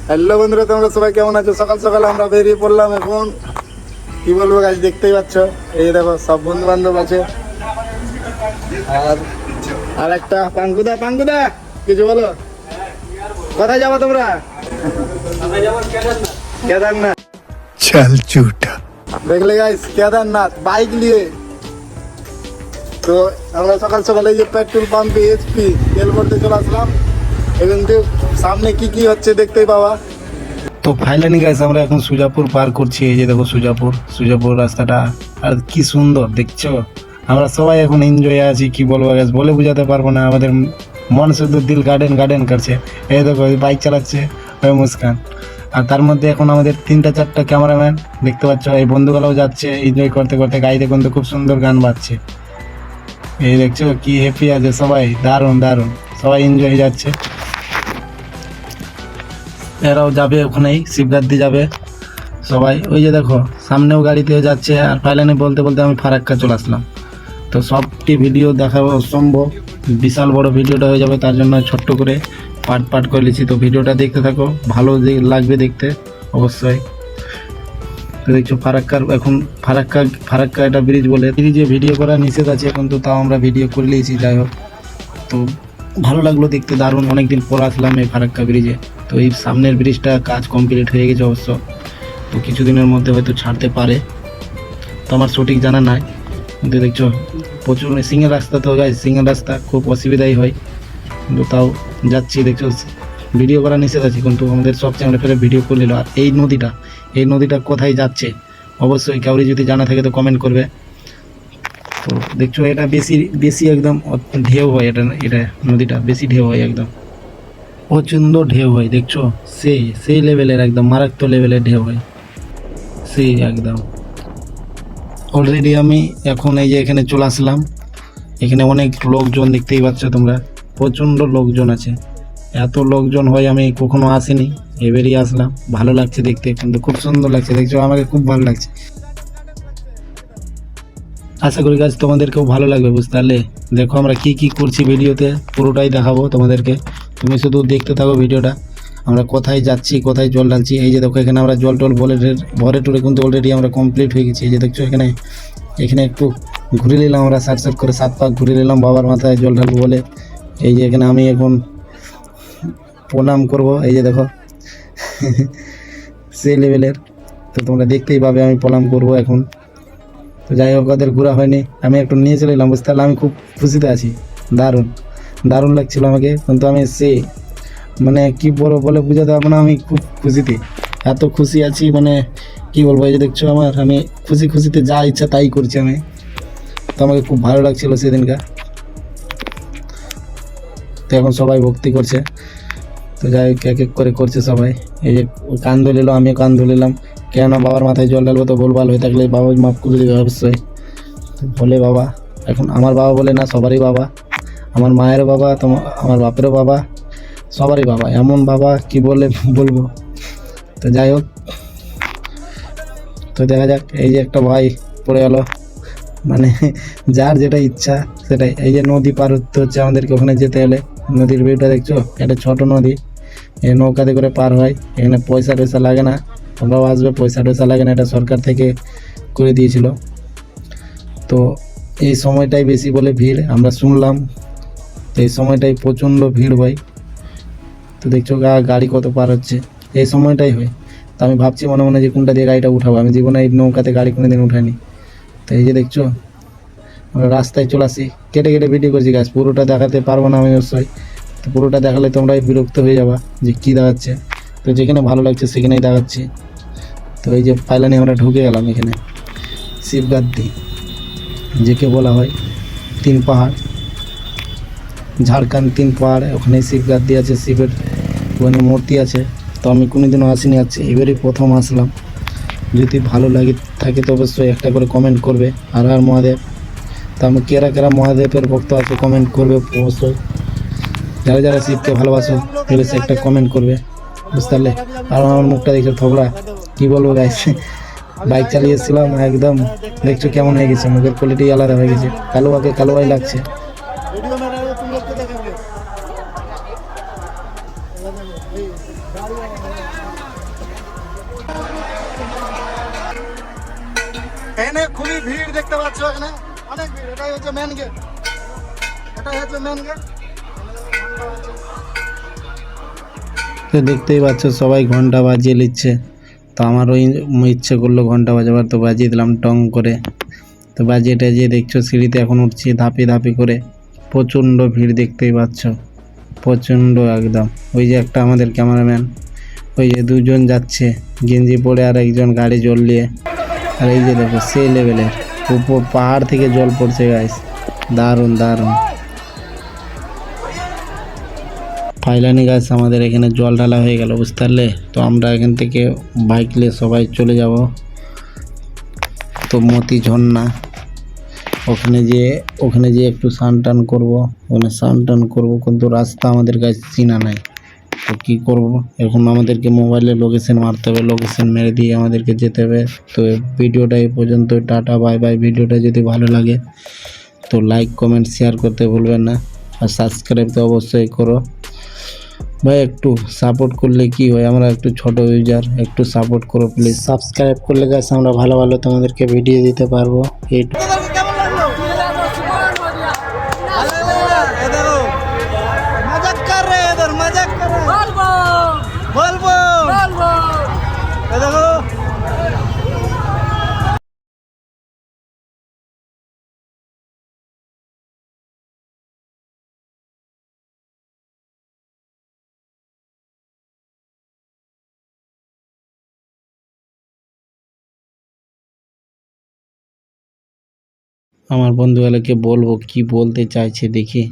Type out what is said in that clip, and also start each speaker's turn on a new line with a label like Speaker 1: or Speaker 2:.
Speaker 1: Hello বন্ধুরা, তোমরা সবাই কেমন আছো? সকাল সকাল আমরা বেরিয়ে পড়লাম। এখন কি বলবো গাছ, দেখতেই পাচ্ছ, এই দেখো সব বন্ধু বান্ধব আছে। আর একটা পাঙ্কুদা কিছু বলো, কোথায় যাবো তোমরা? কেদারনাথ।
Speaker 2: চল ঝুটা।
Speaker 1: দেখলে গাইস, কেদারনাথ বাইক নিয়ে। তো আমরা সকাল সকালে যে পেট্রোল পাম্পে এইচপি তেল ভরতে চলে আসলাম। এবং সামনে কি কি হচ্ছে দেখতেই পাওয়া। তো ফাইনালি গাইস, আমরা এখন সুজাপুর পার করছি। এই যে দেখো সুজাপুর রাস্তাটা, আর কি সুন্দর দেখছো। আমরা সবাই এখন এনজয় আছি, কি বলবো গাইস, বলে বোঝাতে পারবো না। আমাদের মন শুদ্ধ দিল গার্ডেন করছে। এই দেখো বাইক চালাচ্ছে ওই মুস্কান, আর তার মধ্যে এখন আমাদের 3-4টা ক্যামেরাম্যান দেখতে পাচ্ছ। এই বন্ধুগুলোও যাচ্ছে এনজয় করতে করতে। গাড়িতে কিন্তু খুব সুন্দর গান বাজছে। এই দেখছো কি হ্যাপি আছে সবাই, দারুণ সবাই এনজয় যাচ্ছে। এরাও যাবে, ওখানেই শিবগাদ্দি যাবে সবাই। ওই যে দেখো সামনেও গাড়িতেও যাচ্ছে। আর ফাইনালি বলতে বলতে আমি ফারাক্কা চলে আসলাম। তো সবটি ভিডিও দেখাবো অসম্ভব, বিশাল বড় ভিডিওটা হয়ে যাবে, তার জন্য ছোট্ট করে পার্ট করে নিচ্ছি। তো ভিডিওটা দেখতে থাকো, ভালো লাগবে দেখতে অবশ্যই। তো দেখছো ফারাক্কা এটা ব্রিজ বলে। ব্রিজে ভিডিও করা নিষেধ আছে এখন, তো তাও আমরা ভিডিও করে নিয়েছি। যাই হোক, তো ভালো লাগলো দেখতে, দারুণ। অনেকদিন পর আসলাম এই ফারাক্কা ব্রিজে। তো এই সামনের ব্রিজটা কাজ কমপ্লিট হয়ে গেছে অবশ্য, তো কিছুদিনের মধ্যে হয়তো ছাড়তে পারে, তো আমার সঠিক জানা নাই। কিন্তু দেখছো প্রচুর সিঙ্গেল রাস্তা, তো গাইস সিঙ্গেল রাস্তা খুব অসুবিধাই হয়, কিন্তু তাও যাচ্ছি। দেখছো ভিডিও করা নিষেধ আছে, কিন্তু আমাদের সব চ্যানেলে ফেলে ভিডিও করে নিল। আর এই নদীটা কোথায় যাচ্ছে অবশ্যই কাউরি যদি জানা থাকে তো কমেন্ট করবে। তো দেখছো এটা বেশি একদম ঢেউ হয়, এটা নদীটা বেশি ঢেউ হয়, একদম প্রচণ্ড ঢেউ হয়। দেখছো সেই লেভেলের, একদম মারাত্মক লেভেলের ঢেউ হয়, সেই একদম। অলরেডি আমি এখন এই যে এখানে চলে আসলাম। এখানে অনেক লোকজন দেখতেই পাচ্ছ তোমরা, প্রচণ্ড লোকজন আছে। এত লোকজন হয় আমি কখনো আসিনি, এবারই আসলাম। ভালো লাগছে দেখতে, কিন্তু খুব সুন্দর লাগছে। দেখছো আমাকে খুব ভালো লাগছে। আশা করি গাছ তোমাদেরকেও ভালো লাগবে, বুঝতে পারলে। দেখো আমরা কি করছি ভিডিওতে, পুরোটাই দেখাবো তোমাদেরকে। তুমি শুধু দেখতে থাকো ভিডিওটা। আমরা কোথায় যাচ্ছি, কোথায় জল ঢালছি। এই যে দেখো এখানে আমরা জল টল ভরে টুরে কিন্তু অলরেডি আমরা কমপ্লিট হয়ে গেছি। এই যে দেখছো এখানে একটু ঘুরে নিলাম আমরা, সাট করে 7 পাক ঘুরে নিলাম বাবার মাথায় জল ঢালবো বলে। এই যে এখানে আমি এখন প্রণাম করব, এই যে দেখো সেই লেভেলের। তো তোমরা দেখতেই পাবে আমি প্রণাম করব এখন। তো যাই হোক, ওদের ঘোরা হয়নি, আমি একটু নিয়ে চলে এলাম, বুঝতে পারলাম। আমি খুব খুশিতে আছি, দারুণ লাগছিল আমাকে। কিন্তু আমি মানে কি বলে বুঝাতে পারবো না, আমি খুব খুশিতে, এত খুশি আছি মানে কি বলবো। এই যে দেখছো আমি খুশিতে যা ইচ্ছা তাই করছি আমি। তো আমাকে খুব ভালো লাগছিল সেদিনকার। তো এখন সবাই ভক্তি করছে, তো যাই হোক এক করে করছে সবাই। এই যে কান ধরে নিল, আমিও কান ধরে নিলাম। কেন বাবার মাথায় জল ঢালবো, তো ভুলভাল হয়ে থাকলে বাবা মাফ করে দেবে অবশ্যই। বলে বাবা, এখন আমার বাবা বলে না, সবারই বাবা। আমার মায়েরও বাবা, আমার বাপেরও বাবা, সবারই বাবা। এমন বাবা কি বলবো। তো যাই হোক, তো দেখা যাক। এই যে একটা ভাই পড়ে গেল, মানে যার যেটা ইচ্ছা সেটাই। এই যে নদী পার হতে হচ্ছে আমাদেরকে, ওখানে যেতে হলে। নদীর ভিউটা দেখছো, এটা ছোট নদী, এই নৌকাতে করে পার হয়। এখানে পয়সা টয়সা লাগে না, তোমরাও আসবে, পয়সা টয়সা লাগে না, এটা সরকার থেকে করে দিয়েছিল। তো এই সময়টাই বেশি বলে ভিড় আমরা শুনলাম, তো এই সময়টাই প্রচণ্ড ভিড় হয়। তো দেখছো গাড়ি কত পার হচ্ছে, এই সময়টাই হয়। তো আমি ভাবছি মনে মনে যে কোনটা দিয়ে গাড়িটা উঠাবো, আমি জীবনে এই নৌকাতে গাড়ি কোনোদিন উঠাইনি। তো এই যে দেখছো আমরা রাস্তায় চলে আসি, কেটে ভিডিও করছি গাছ, পুরোটা দেখাতে পারবো না আমি অবশ্যই। তো পুরোটা দেখালে তোমরাই বিরক্ত হয়ে যাবা যে কী দেখাচ্ছে। তো যেখানে ভালো লাগছে সেখানেই দেখাচ্ছি। তো এই যে ফাইনালি আমরা ঢুকে গেলাম এখানে, শিবগাদ্দি যেকে বলা হয় 3 পাহাড়, ঝাড়খণ্ড 3 পাহাড়, ওখানে শিবগাদ্দি আছে, শিবের ওখানে মূর্তি আছে। তো আমি কোনোদিনও আসিনি, এবারই প্রথম আসলাম। যদি ভালো লাগে থাকে তো অবশ্যই একটা করে কমেন্ট করবে। আর মহাদেব। তো আমি কেরা মহাদেবের ভক্ত আছে কমেন্ট করবে অবশ্যই। যারা শিবকে ভালোবাসো প্লিজ একটা কমেন্ট করবে, বুঝতে পারলে। আর আমার মুখটা দেখছো থোবড়া, কি বলবো গাইস, বাইক চালিয়ে এসেছিলাম একদম। দেখছো কেমন হয়ে গেছে, মুখের কোয়ালিটি আলাদা হয়ে গেছে, কালোই লাগছে। এখানে খুবই ভিড় দেখতে পাচ্ছ, এখানে অনেক ভিড়। এটাই হচ্ছে মেন গেট, এটাই হচ্ছে মেন গেট। তো দেখতেই পাচ্ছ সবাই ঘন্টা বাজিয়ে নিচ্ছে। তো আমারও ইচ্ছে করলো ঘন্টা বাজাবার, তো বাজিয়ে দিলাম টং করে। তো বাজিয়ে টাজিয়ে দেখছো সিঁড়িতে এখন উঠছি ধাপে ধাপে করে। প্রচণ্ড ভিড় দেখতেই পাচ্ছ, প্রচণ্ড একদম। ওই যে একটা আমাদের ক্যামেরাম্যান, ওই যে দুজন যাচ্ছে গেঞ্জি পরে আর একজন গাড়ি জল নিয়ে। আর এই যে দেখো সেই লেভেলের উপর পাহাড় থেকে জল পড়ছে গাইস, দারুণ দারুণ। ফাইলানি গাছ আমাদের এখানে জল ঢালা হয়ে গেল, বুঝতে পারলে। তো আমরা এখান থেকে বাইক নিয়ে সবাই চলে যাব তো মতি ঝর্ণা। ওখানে যে একটু স্নান টান করবো, ওখানে স্নান টান করবো, কিন্তু রাস্তা আমাদের কাছে চিনা নাই। তো কী করবো এখন, আমাদেরকে মোবাইলে লোকেশন মারতে হবে, লোকেশন মেরে দিয়ে আমাদেরকে যেতে হবে। তো ভিডিওটা এই পর্যন্ত, টাটা বাই বাই। ভিডিওটা যদি ভালো লাগে তো লাইক কমেন্ট শেয়ার করতে ভুলবেন না, আর সাবস্ক্রাইব তো অবশ্যই করো ভাই। একটু সাপোর্ট করলে কি হয়, আমরা একটু ছোট ইউজার, একটু সাপোর্ট করো প্লিজ। সাবস্ক্রাইব করলে গাছ আমরা ভালো ভালো তোমাদেরকে ভিডিও দিতে পারবো। এই আমার বন্ধুগুলোকে বলবো কি বলতে চাইছে দেখি।